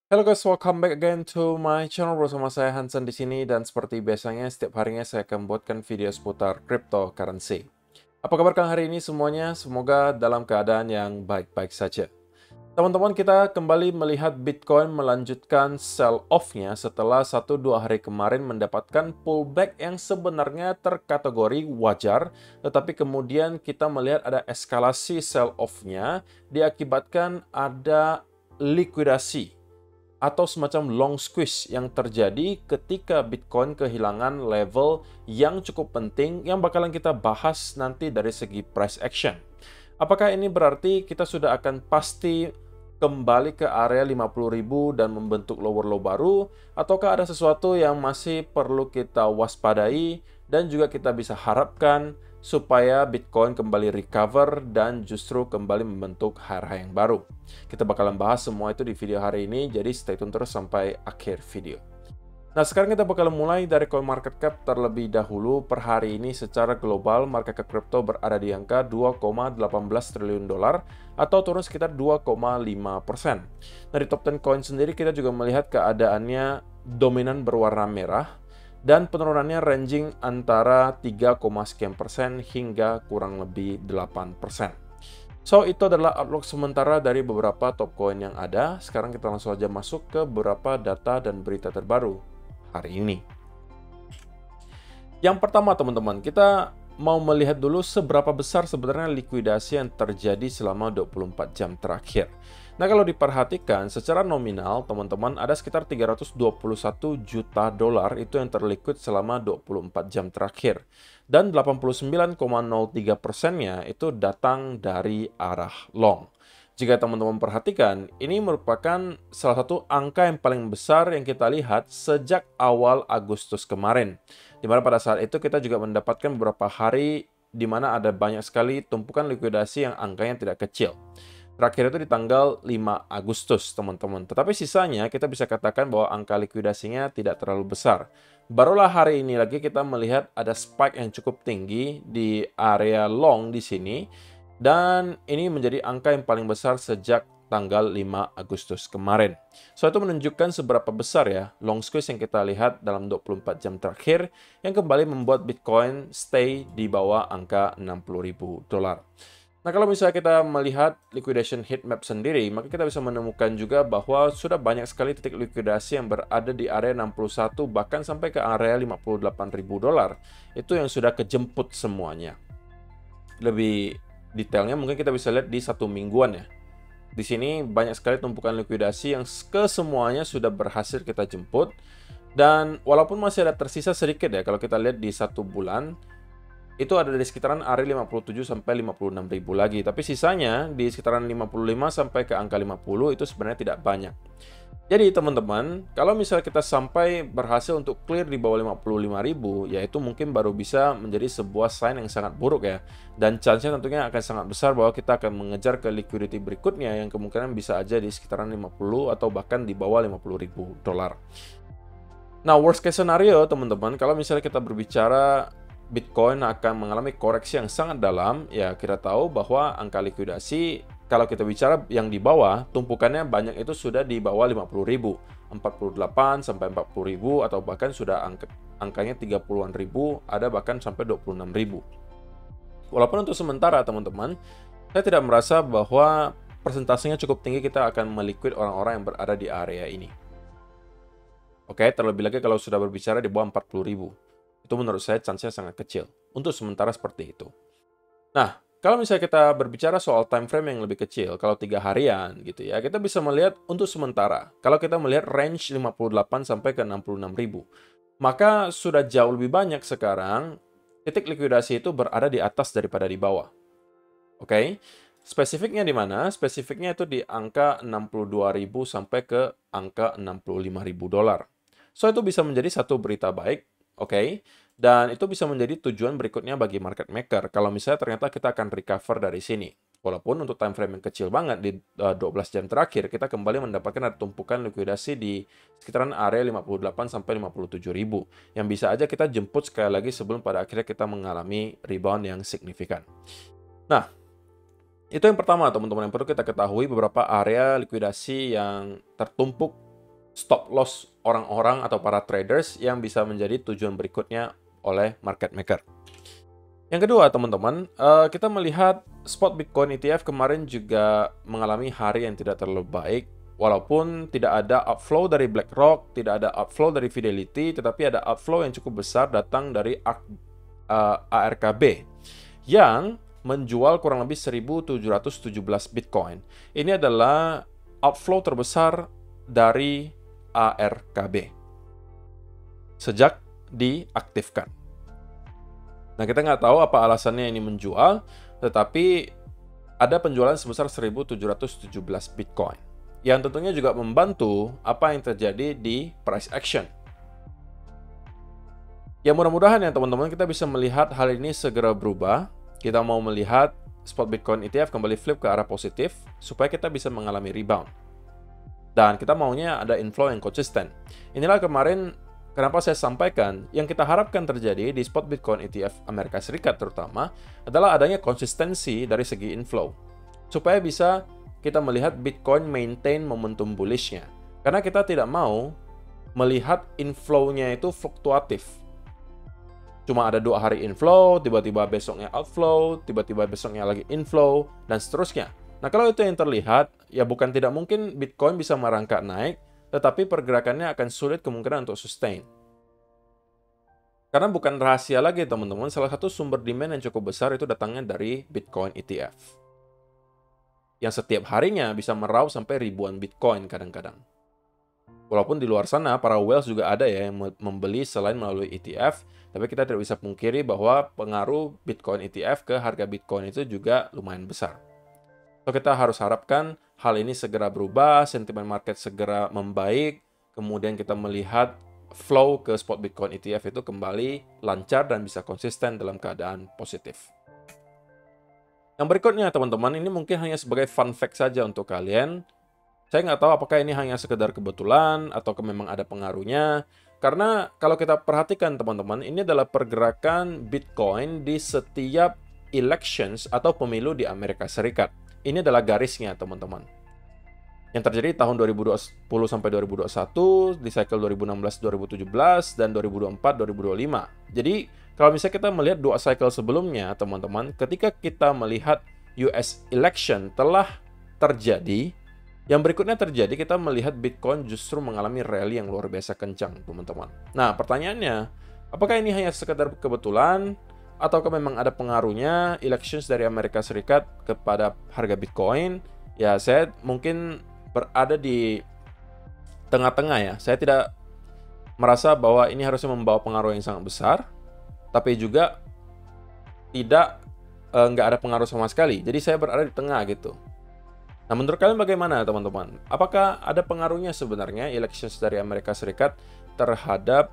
Halo guys, welcome back again to my channel bersama saya Hansen di sini dan seperti biasanya setiap harinya saya akan buatkan video seputar cryptocurrency. Apa kabar kalian hari ini semuanya? Semoga dalam keadaan yang baik-baik saja. Teman-teman, kita kembali melihat Bitcoin melanjutkan sell off-nya setelah 1-2 hari kemarin mendapatkan pullback yang sebenarnya terkategori wajar, tetapi kemudian kita melihat ada eskalasi sell off-nya diakibatkan ada likuidasi atau semacam long squeeze yang terjadi ketika Bitcoin kehilangan level yang cukup penting yang bakalan kita bahas nanti dari segi price action. Apakah ini berarti kita sudah akan pasti kembali ke area 50.000 dan membentuk lower low baru, ataukah ada sesuatu yang masih perlu kita waspadai dan juga kita bisa harapkan supaya Bitcoin kembali recover dan justru kembali membentuk high yang baru. Kita bakalan bahas semua itu di video hari ini, jadi stay tune terus sampai akhir video. Nah, sekarang kita bakal mulai dari CoinMarketCap terlebih dahulu. Per hari ini secara global, market cap crypto berada di angka 2,18 triliun dolar atau turun sekitar 2,5%. Nah, di top 10 coin sendiri kita juga melihat keadaannya dominan berwarna merah dan penurunannya ranging antara 3, sekian persen hingga kurang lebih 8%. So, itu adalah outlook sementara dari beberapa top coin yang ada. Sekarang kita langsung aja masuk ke beberapa data dan berita terbaru hari ini. Yang pertama teman-teman, kita mau melihat dulu seberapa besar sebenarnya likuidasi yang terjadi selama 24 jam terakhir. Nah, kalau diperhatikan secara nominal, teman-teman, ada sekitar 321 juta dolar itu yang terliquid selama 24 jam terakhir. Dan 89,03%-nya itu datang dari arah long. Jika teman-teman perhatikan, ini merupakan salah satu angka yang paling besar yang kita lihat sejak awal Agustus kemarin. Di mana pada saat itu kita juga mendapatkan beberapa hari di mana ada banyak sekali tumpukan likuidasi yang angkanya tidak kecil. Terakhir itu di tanggal 5 Agustus, teman-teman. Tetapi sisanya kita bisa katakan bahwa angka likuidasinya tidak terlalu besar. Barulah hari ini lagi kita melihat ada spike yang cukup tinggi di area long di sini. Dan ini menjadi angka yang paling besar sejak tanggal 5 Agustus kemarin. So, itu menunjukkan seberapa besar ya long squeeze yang kita lihat dalam 24 jam terakhir yang kembali membuat Bitcoin stay di bawah angka 60.000 dolar. Nah, kalau misalnya kita melihat liquidation heat map sendiri, maka kita bisa menemukan juga bahwa sudah banyak sekali titik likuidasi yang berada di area 61 bahkan sampai ke area 58.000 dolar. Itu yang sudah kejemput semuanya. Lebih detailnya mungkin kita bisa lihat di 1 mingguan ya. Di sini banyak sekali tumpukan likuidasi yang kesemuanya sudah berhasil kita jemput. Dan walaupun masih ada tersisa sedikit ya, kalau kita lihat di 1 bulan, itu ada di sekitaran area 57 sampai 56 ribu lagi. Tapi sisanya di sekitaran 55 sampai ke angka 50 itu sebenarnya tidak banyak. Jadi teman-teman, kalau misalnya kita sampai berhasil untuk clear di bawah 55.000, ya itu mungkin baru bisa menjadi sebuah sign yang sangat buruk ya. Dan chance-nya tentunya akan sangat besar bahwa kita akan mengejar ke liquidity berikutnya yang kemungkinan bisa aja di sekitaran 50 atau bahkan di bawah 50.000 dolar. Nah, worst case scenario teman-teman, kalau misalnya kita berbicara Bitcoin akan mengalami koreksi yang sangat dalam, ya kita tahu bahwa angka likuidasi kalau kita bicara yang di bawah, tumpukannya banyak itu sudah di bawah 50.000, 48 sampai 40.000 atau bahkan sudah angkanya 30-an ribu, ada bahkan sampai 26.000. Walaupun untuk sementara teman-teman, saya tidak merasa bahwa persentasenya cukup tinggi kita akan meliquid orang-orang yang berada di area ini. Oke, terlebih lagi kalau sudah berbicara di bawah 40.000. Itu menurut saya chance-nya sangat kecil. Untuk sementara seperti itu. Nah, kalau misalnya kita berbicara soal time frame yang lebih kecil, kalau 3 harian gitu ya, kita bisa melihat untuk sementara. Kalau kita melihat range 58 sampai ke 66.000, maka sudah jauh lebih banyak sekarang titik likuidasi itu berada di atas daripada di bawah. Oke? Spesifiknya di mana? Spesifiknya itu di angka 62.000 sampai ke angka 65.000 dolar. So, itu bisa menjadi satu berita baik, oke? Dan itu bisa menjadi tujuan berikutnya bagi market maker kalau misalnya ternyata kita akan recover dari sini. Walaupun untuk time frame yang kecil banget di 12 jam terakhir kita kembali mendapatkan ada tumpukan likuidasi di sekitaran area 58 sampai 57 ribu yang bisa aja kita jemput sekali lagi sebelum pada akhirnya kita mengalami rebound yang signifikan. Nah, itu yang pertama teman-teman yang perlu kita ketahui, beberapa area likuidasi yang tertumpuk stop loss orang-orang atau para traders yang bisa menjadi tujuan berikutnya oleh market maker. Yang kedua, teman-teman, kita melihat spot Bitcoin ETF kemarin juga mengalami hari yang tidak terlalu baik. Walaupun tidak ada outflow dari BlackRock, tidak ada outflow dari Fidelity, tetapi ada outflow yang cukup besar datang dari ARKB yang menjual kurang lebih 1.717 Bitcoin. Ini adalah outflow terbesar dari ARKB sejak diaktifkan. Nah, kita nggak tahu apa alasannya ini menjual, tetapi ada penjualan sebesar 1.717 Bitcoin. Yang tentunya juga membantu apa yang terjadi di price action. Ya mudah-mudahan ya teman-teman kita bisa melihat hal ini segera berubah. Kita mau melihat spot Bitcoin ETF kembali flip ke arah positif, supaya kita bisa mengalami rebound. Dan kita maunya ada inflow yang konsisten. Inilah kemarin kenapa saya sampaikan, yang kita harapkan terjadi di spot Bitcoin ETF Amerika Serikat terutama, adalah adanya konsistensi dari segi inflow. Supaya bisa kita melihat Bitcoin maintain momentum bullish-nya. Karena kita tidak mau melihat inflow-nya itu fluktuatif. Cuma ada 2 hari inflow, tiba-tiba besoknya outflow, tiba-tiba besoknya lagi inflow, dan seterusnya. Nah, kalau itu yang terlihat, ya bukan tidak mungkin Bitcoin bisa merangkak naik, tetapi pergerakannya akan sulit kemungkinan untuk sustain. Karena bukan rahasia lagi teman-teman, salah satu sumber demand yang cukup besar itu datangnya dari Bitcoin ETF. Yang setiap harinya bisa meraup sampai ribuan Bitcoin kadang-kadang. Walaupun di luar sana, para whales juga ada ya yang membeli selain melalui ETF, tapi kita tidak bisa pungkiri bahwa pengaruh Bitcoin ETF ke harga Bitcoin itu juga lumayan besar. So, kita harus harapkan hal ini segera berubah, sentimen market segera membaik, kemudian kita melihat flow ke spot Bitcoin ETF itu kembali lancar dan bisa konsisten dalam keadaan positif. Yang berikutnya teman-teman, ini mungkin hanya sebagai fun fact saja untuk kalian. Saya nggak tahu apakah ini hanya sekedar kebetulan atau memang ada pengaruhnya. Karena kalau kita perhatikan teman-teman, ini adalah pergerakan Bitcoin di setiap elections atau pemilu di Amerika Serikat. Ini adalah garisnya teman-teman. Yang terjadi tahun 2010 sampai 2021, di cycle 2016-2017, dan 2024-2025. Jadi, kalau misalnya kita melihat 2 cycle sebelumnya, teman-teman, ketika kita melihat US election telah terjadi, yang berikutnya terjadi, kita melihat Bitcoin justru mengalami rally yang luar biasa kencang, teman-teman. Nah, pertanyaannya, apakah ini hanya sekadar kebetulan, ataukah memang ada pengaruhnya elections dari Amerika Serikat kepada harga Bitcoin? Ya, saya mungkin berada di tengah-tengah ya. Saya tidak merasa bahwa ini harusnya membawa pengaruh yang sangat besar, tapi juga nggak ada pengaruh sama sekali. Jadi saya berada di tengah gitu. Nah, menurut kalian bagaimana teman-teman? Apakah ada pengaruhnya sebenarnya elections dari Amerika Serikat terhadap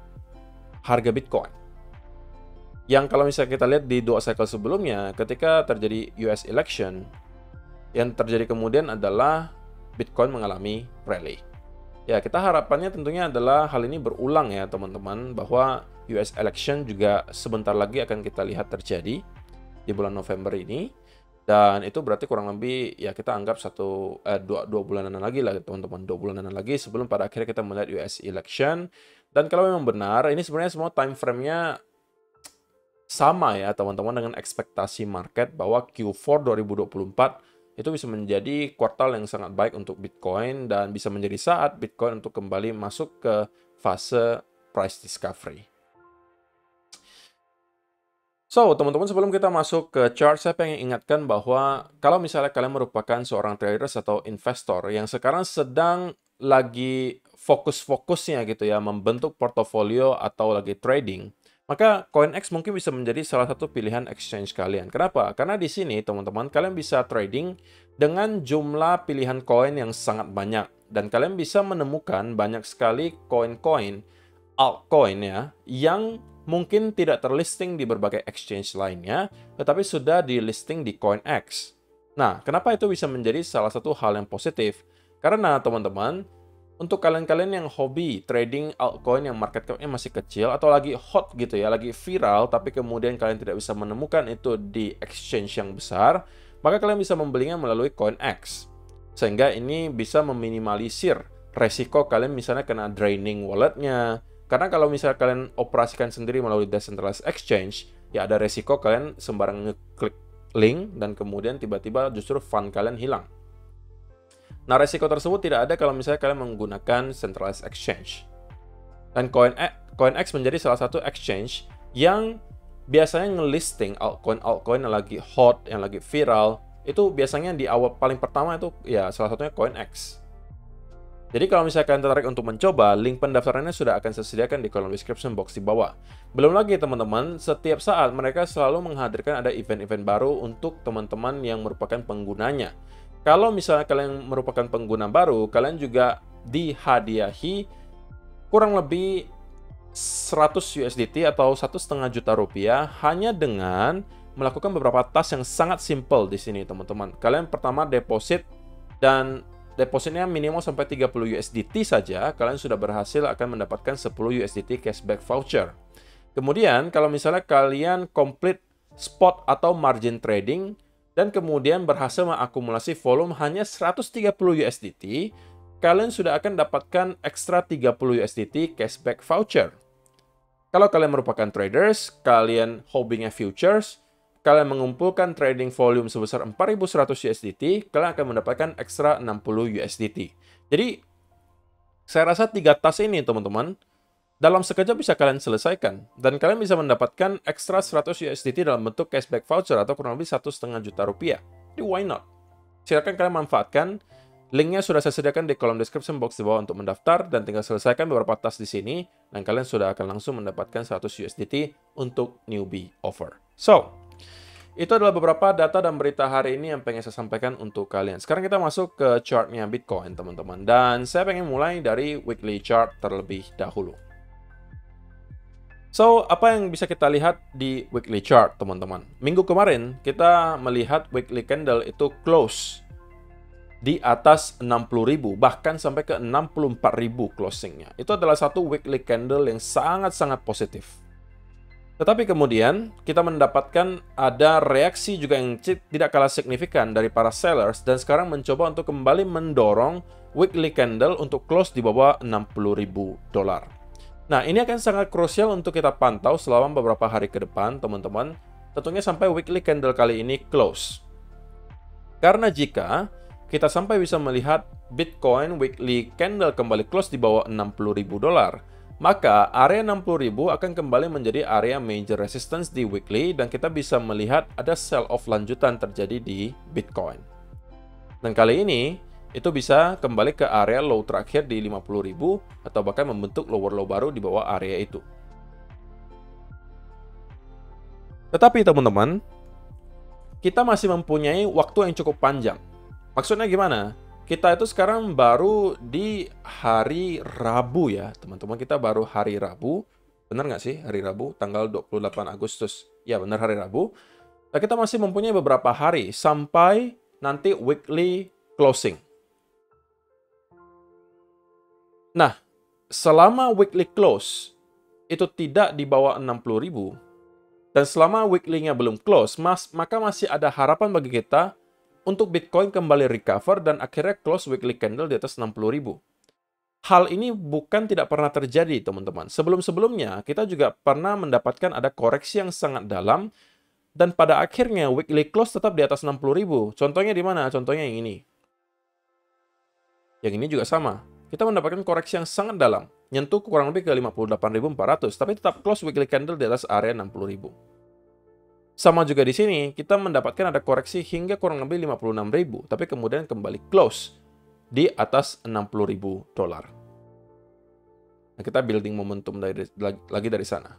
harga Bitcoin? Yang kalau misalnya kita lihat di 2 cycle sebelumnya, ketika terjadi US election, yang terjadi kemudian adalah Bitcoin mengalami rally. Ya, kita harapannya tentunya adalah hal ini berulang ya teman-teman, bahwa US election juga sebentar lagi akan kita lihat terjadi di bulan November ini. Dan itu berarti kurang lebih ya kita anggap dua bulanan lagi lah teman-teman, 2 bulanan lagi sebelum pada akhirnya kita melihat US election. Dan kalau memang benar, ini sebenarnya semua time frame-nya sama ya teman-teman dengan ekspektasi market bahwa Q4 2024 itu bisa menjadi kuartal yang sangat baik untuk Bitcoin dan bisa menjadi saat Bitcoin untuk kembali masuk ke fase price discovery. So, teman-teman, sebelum kita masuk ke chart, saya pengen ingatkan bahwa kalau misalnya kalian merupakan seorang traders atau investor yang sekarang sedang lagi fokus-fokusnya gitu ya, membentuk portofolio atau lagi trading, maka CoinEx mungkin bisa menjadi salah satu pilihan exchange kalian. Kenapa? Karena di sini, teman-teman, kalian bisa trading dengan jumlah pilihan koin yang sangat banyak. Dan kalian bisa menemukan banyak sekali koin-koin, altcoin ya, yang mungkin tidak terlisting di berbagai exchange lainnya, tetapi sudah di-listing di CoinEx. Nah, kenapa itu bisa menjadi salah satu hal yang positif? Karena, teman-teman, untuk kalian-kalian yang hobi trading altcoin yang market cap-nya masih kecil, atau lagi hot gitu ya, lagi viral, tapi kemudian kalian tidak bisa menemukan itu di exchange yang besar, maka kalian bisa membelinya melalui CoinEx. Sehingga ini bisa meminimalisir resiko kalian misalnya kena draining walletnya. Karena kalau misalnya kalian operasikan sendiri melalui decentralized exchange, ya ada resiko kalian sembarang ngeklik link dan kemudian tiba-tiba justru fund kalian hilang. Nah, resiko tersebut tidak ada kalau misalnya kalian menggunakan centralized exchange. Dan CoinEx menjadi salah satu exchange yang biasanya ngelisting altcoin yang lagi hot, yang lagi viral, itu biasanya di awal paling pertama itu ya salah satunya CoinEx. Jadi kalau misalnya kalian tertarik untuk mencoba, link pendaftarannya sudah akan saya sediakan di kolom description box di bawah. Belum lagi teman-teman, setiap saat mereka selalu menghadirkan ada event-event baru untuk teman-teman yang merupakan penggunanya. Kalau misalnya kalian merupakan pengguna baru, kalian juga dihadiahi kurang lebih 100 USDT atau 1,5 juta rupiah hanya dengan melakukan beberapa task yang sangat simple di sini teman-teman. Kalian pertama deposit dan depositnya minimal sampai 30 USDT saja, kalian sudah berhasil akan mendapatkan 10 USDT cashback voucher. Kemudian, kalau misalnya kalian complete spot atau margin trading, dan kemudian berhasil mengakumulasi volume hanya 130 USDT, kalian sudah akan dapatkan ekstra 30 USDT cashback voucher. Kalau kalian merupakan traders, kalian hobinya futures, kalian mengumpulkan trading volume sebesar 4.100 USDT, kalian akan mendapatkan ekstra 60 USDT. Jadi, saya rasa 3 task ini, teman-teman, dalam sekejap bisa kalian selesaikan. Dan kalian bisa mendapatkan ekstra 100 USDT dalam bentuk cashback voucher atau kurang lebih 1,5 juta rupiah. Jadi, why not? Silakan kalian manfaatkan. Linknya sudah saya sediakan di kolom description box di bawah untuk mendaftar, dan tinggal selesaikan beberapa task di sini, dan kalian sudah akan langsung mendapatkan 100 USDT untuk newbie offer. So, itu adalah beberapa data dan berita hari ini yang pengen saya sampaikan untuk kalian. Sekarang kita masuk ke chartnya Bitcoin, teman-teman. Dan saya pengen mulai dari weekly chart terlebih dahulu. So, apa yang bisa kita lihat di weekly chart, teman-teman? Minggu kemarin, kita melihat weekly candle itu close di atas 60.000, bahkan sampai ke 64.000 closingnya. Itu adalah satu weekly candle yang sangat-sangat positif. Tetapi kemudian kita mendapatkan ada reaksi juga yang tidak kalah signifikan dari para sellers dan sekarang mencoba untuk kembali mendorong weekly candle untuk close di bawah 60.000 dolar. Nah, ini akan sangat krusial untuk kita pantau selama beberapa hari ke depan, teman-teman. Tentunya sampai weekly candle kali ini close. Karena jika kita sampai bisa melihat Bitcoin weekly candle kembali close di bawah 60.000 dolar, maka area 60.000 akan kembali menjadi area major resistance di weekly dan kita bisa melihat ada sell-off lanjutan terjadi di Bitcoin. Dan kali ini, itu bisa kembali ke area low terakhir di 50.000 atau bahkan membentuk lower low baru di bawah area itu. Tetapi teman-teman, kita masih mempunyai waktu yang cukup panjang. Maksudnya gimana? Kita itu sekarang baru di hari Rabu ya, teman-teman. Kita baru hari Rabu. Benar nggak sih hari Rabu? Tanggal 28 Agustus. Ya, benar hari Rabu. Nah, kita masih mempunyai beberapa hari sampai nanti weekly closing. Nah, selama weekly close itu tidak di bawah 60.000 dan selama weekly-nya belum close, maka masih ada harapan bagi kita untuk Bitcoin kembali recover dan akhirnya close weekly candle di atas 60.000. Hal ini bukan tidak pernah terjadi, teman-teman. Sebelum-sebelumnya, kita juga pernah mendapatkan ada koreksi yang sangat dalam, dan pada akhirnya weekly close tetap di atas 60.000. Contohnya di mana? Contohnya yang ini. Yang ini juga sama. Kita mendapatkan koreksi yang sangat dalam, nyentuh kurang lebih ke 58.400, tapi tetap close weekly candle di atas area 60.000. Sama juga di sini, kita mendapatkan ada koreksi hingga kurang lebih 56.000, tapi kemudian kembali close di atas 60.000 dolar. Nah, kita building momentum lagi dari sana.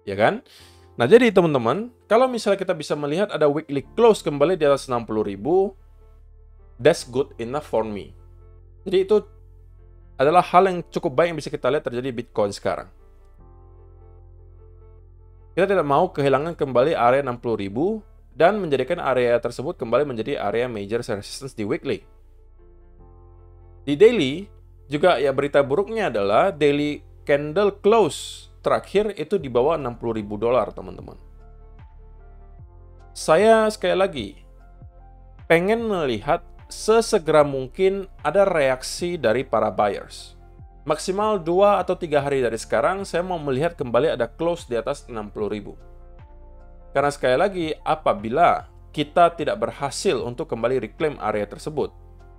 Ya kan? Nah, jadi teman-teman, kalau misalnya kita bisa melihat ada weekly close kembali di atas 60.000, that's good enough for me. Jadi itu adalah hal yang cukup baik yang bisa kita lihat terjadi di Bitcoin sekarang. Kita tidak mau kehilangan kembali area 60.000 dan menjadikan area tersebut kembali menjadi area major resistance di weekly. Di daily, juga ya berita buruknya adalah daily candle close terakhir itu di bawah 60.000 dolar, teman-teman. Saya sekali lagi pengen melihat sesegera mungkin ada reaksi dari para buyers. Maksimal 2 atau 3 hari dari sekarang, saya mau melihat kembali ada close di atas 60.000. Karena sekali lagi, apabila kita tidak berhasil untuk kembali reclaim area tersebut,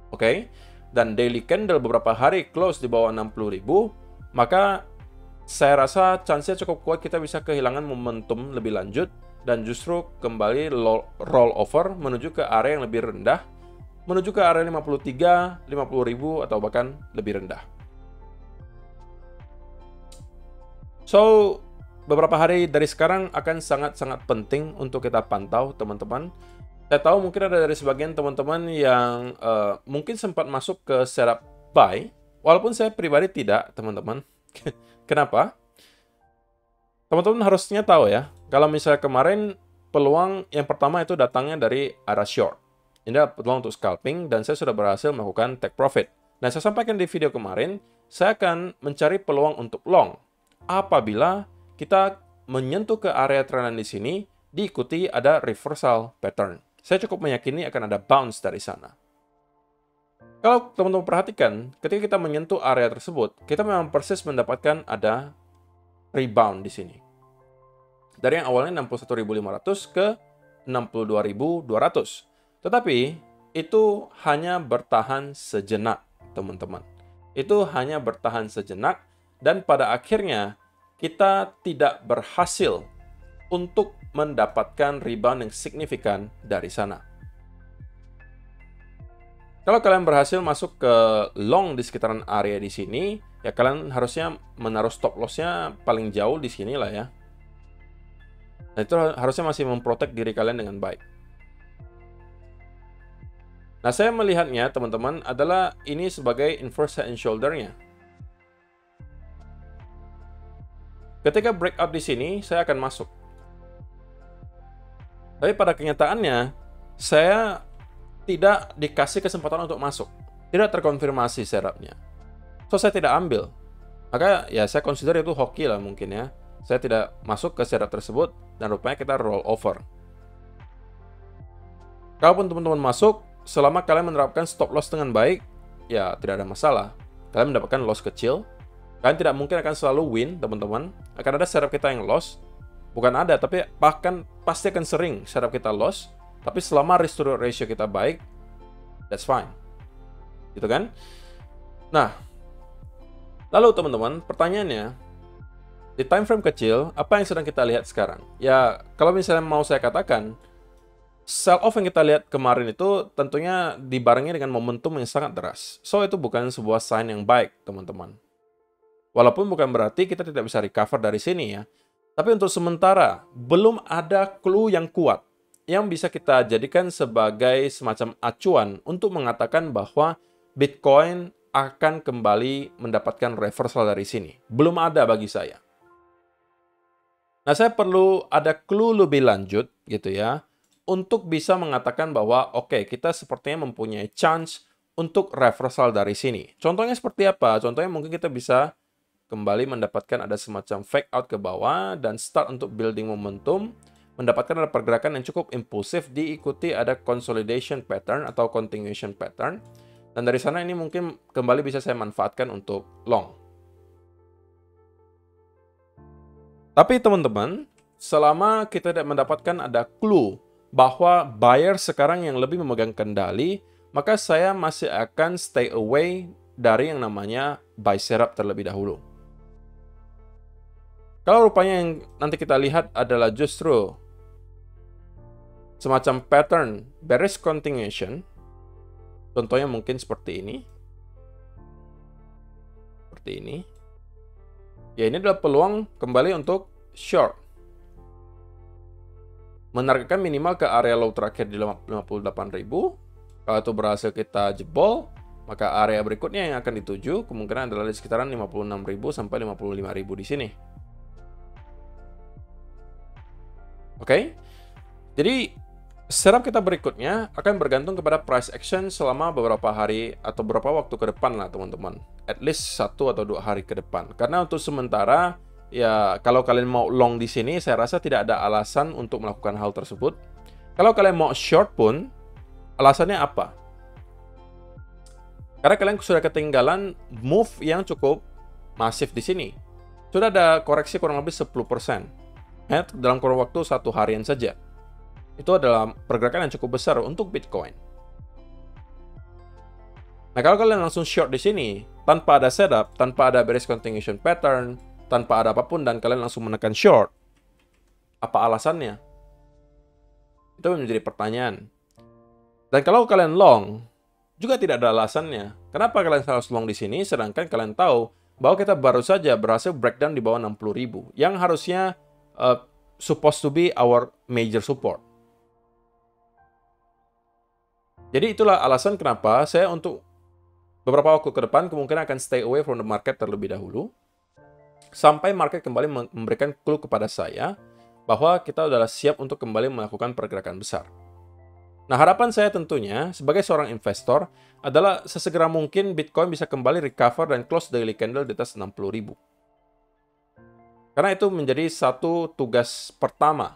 oke, dan daily candle beberapa hari close di bawah 60.000, maka saya rasa chance-nya cukup kuat kita bisa kehilangan momentum lebih lanjut dan justru kembali roll over menuju ke area yang lebih rendah, menuju ke area 53, 50.000 atau bahkan lebih rendah. So, beberapa hari dari sekarang akan sangat-sangat penting untuk kita pantau, teman-teman. Saya tahu mungkin ada dari sebagian teman-teman yang mungkin sempat masuk ke setup buy, walaupun saya pribadi tidak, teman-teman. Kenapa? Teman-teman harusnya tahu ya, kalau misalnya kemarin peluang yang pertama itu datangnya dari arah short. Ini adalah peluang untuk scalping dan saya sudah berhasil melakukan take profit. Nah, saya sampaikan di video kemarin, saya akan mencari peluang untuk long apabila kita menyentuh ke area trendan di sini, diikuti ada reversal pattern. Saya cukup meyakini akan ada bounce dari sana. Kalau teman-teman perhatikan, ketika kita menyentuh area tersebut, kita memang persis mendapatkan ada rebound di sini. Dari yang awalnya 61.500 ke 62.200. Tetapi, itu hanya bertahan sejenak, teman-teman. Itu hanya bertahan sejenak, dan pada akhirnya kita tidak berhasil untuk mendapatkan rebound yang signifikan dari sana. Kalau kalian berhasil masuk ke long di sekitaran area di sini, ya kalian harusnya menaruh stop loss-nya paling jauh di sini lah ya. Nah, itu harusnya masih memprotek diri kalian dengan baik. Nah, saya melihatnya, teman-teman, adalah ini sebagai inverse head and shoulder-nya. Ketika breakout di sini, saya akan masuk. Tapi pada kenyataannya, saya tidak dikasih kesempatan untuk masuk. Tidak terkonfirmasi setupnya. So, saya tidak ambil. Maka ya saya consider itu hoki lah mungkin ya. Saya tidak masuk ke setup tersebut dan rupanya kita roll over. Kalaupun teman-teman masuk, selama kalian menerapkan stop loss dengan baik, ya tidak ada masalah. Kalian mendapatkan loss kecil. Kalian tidak mungkin akan selalu win, teman-teman. Akan ada setup kita yang loss. Bukan ada, tapi bahkan pasti akan sering setup kita loss. Tapi selama risk to ratio kita baik, that's fine. Gitu kan? Nah, lalu teman-teman, pertanyaannya, di time frame kecil, apa yang sedang kita lihat sekarang? Ya, kalau misalnya mau saya katakan, sell off yang kita lihat kemarin itu tentunya dibarengi dengan momentum yang sangat deras. So, itu bukan sebuah sign yang baik, teman-teman. Walaupun bukan berarti kita tidak bisa recover dari sini ya. Tapi untuk sementara, belum ada clue yang kuat yang bisa kita jadikan sebagai semacam acuan untuk mengatakan bahwa Bitcoin akan kembali mendapatkan reversal dari sini. Belum ada bagi saya. Nah, saya perlu ada clue lebih lanjut gitu ya, untuk bisa mengatakan bahwa oke, kita sepertinya mempunyai chance untuk reversal dari sini. Contohnya seperti apa? Contohnya mungkin kita bisa kembali mendapatkan ada semacam fake out ke bawah dan start untuk building momentum, mendapatkan ada pergerakan yang cukup impulsif, diikuti ada consolidation pattern atau continuation pattern, dan dari sana ini mungkin kembali bisa saya manfaatkan untuk long. Tapi teman-teman, selama kita tidak mendapatkan ada clue bahwa buyer sekarang yang lebih memegang kendali, maka saya masih akan stay away dari yang namanya buy setup terlebih dahulu. Kalau rupanya yang nanti kita lihat adalah justru semacam pattern bearish continuation, contohnya mungkin seperti ini. Seperti ini. Ya, ini adalah peluang kembali untuk short. Menargetkan minimal ke area low terakhir di 58.000. Kalau itu berhasil kita jebol, maka area berikutnya yang akan dituju kemungkinan adalah di sekitaran 56.000 sampai 55.000 di sini. Oke, jadi setup kita berikutnya akan bergantung kepada price action selama beberapa hari atau beberapa waktu ke depan lah teman-teman. At least 1 atau 2 hari ke depan. Karena untuk sementara, ya kalau kalian mau long di sini, saya rasa tidak ada alasan untuk melakukan hal tersebut. Kalau kalian mau short pun, alasannya apa? Karena kalian sudah ketinggalan move yang cukup masif di sini. Sudah ada koreksi kurang lebih 10%. Dalam kurun waktu 1 harian saja. Itu adalah pergerakan yang cukup besar untuk Bitcoin. Nah, kalau kalian langsung short di sini, tanpa ada setup, tanpa ada bearish continuation pattern, tanpa ada apapun, dan kalian langsung menekan short, apa alasannya? Itu menjadi pertanyaan. Dan kalau kalian long, juga tidak ada alasannya. Kenapa kalian harus long di sini, sedangkan kalian tahu bahwa kita baru saja berhasil breakdown di bawah 60.000, yang harusnya supposed to be our major support. Jadi itulah alasan kenapa saya untuk beberapa waktu ke depan kemungkinan akan stay away from the market terlebih dahulu, sampai market kembali memberikan clue kepada saya bahwa kita adalah siap untuk kembali melakukan pergerakan besar. Nah, harapan saya tentunya sebagai seorang investor adalah sesegera mungkin Bitcoin bisa kembali recover dan close daily candle di atas 60.000. Karena itu menjadi satu tugas pertama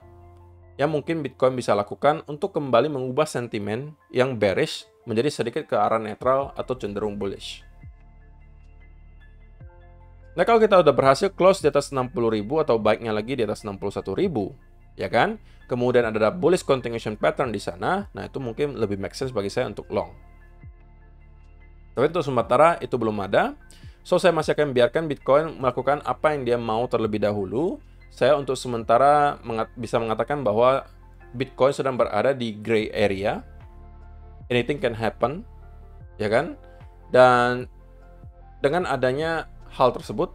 yang mungkin Bitcoin bisa lakukan untuk kembali mengubah sentimen yang bearish menjadi sedikit ke arah netral atau cenderung bullish. Nah, kalau kita udah berhasil close di atas 60.000 atau baiknya lagi di atas 61.000, ya kan? Kemudian ada bullish continuation pattern di sana, nah itu mungkin lebih make sense bagi saya untuk long. Tapi untuk sementara itu belum ada, so saya masih akan biarkan Bitcoin melakukan apa yang dia mau terlebih dahulu. Saya untuk sementara bisa mengatakan bahwa Bitcoin sedang berada di gray area. Anything can happen, ya kan? Dan dengan adanya hal tersebut,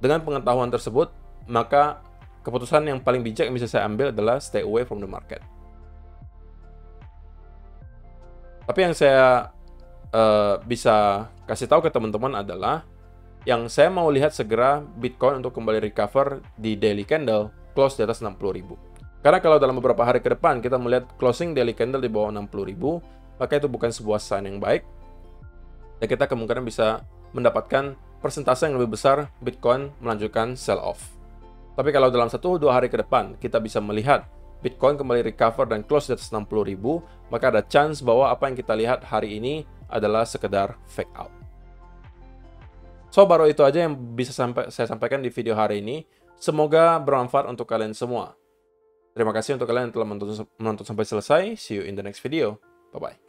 dengan pengetahuan tersebut, maka keputusan yang paling bijak yang bisa saya ambil adalah stay away from the market. Tapi yang saya bisa kasih tahu ke teman-teman adalah yang saya mau lihat segera Bitcoin untuk kembali recover di daily candle close di atas 60.000. Karena kalau dalam beberapa hari ke depan kita melihat closing daily candle di bawah 60.000, maka itu bukan sebuah sign yang baik. Dan kita kemungkinan bisa mendapatkan persentase yang lebih besar Bitcoin melanjutkan sell off. Tapi kalau dalam 1-2 hari ke depan kita bisa melihat Bitcoin kembali recover dan close di atas 60.000, maka ada chance bahwa apa yang kita lihat hari ini adalah sekedar fake out. So, baru itu aja yang bisa saya sampaikan di video hari ini. Semoga bermanfaat untuk kalian semua. Terima kasih untuk kalian yang telah menonton sampai selesai. See you in the next video. Bye-bye.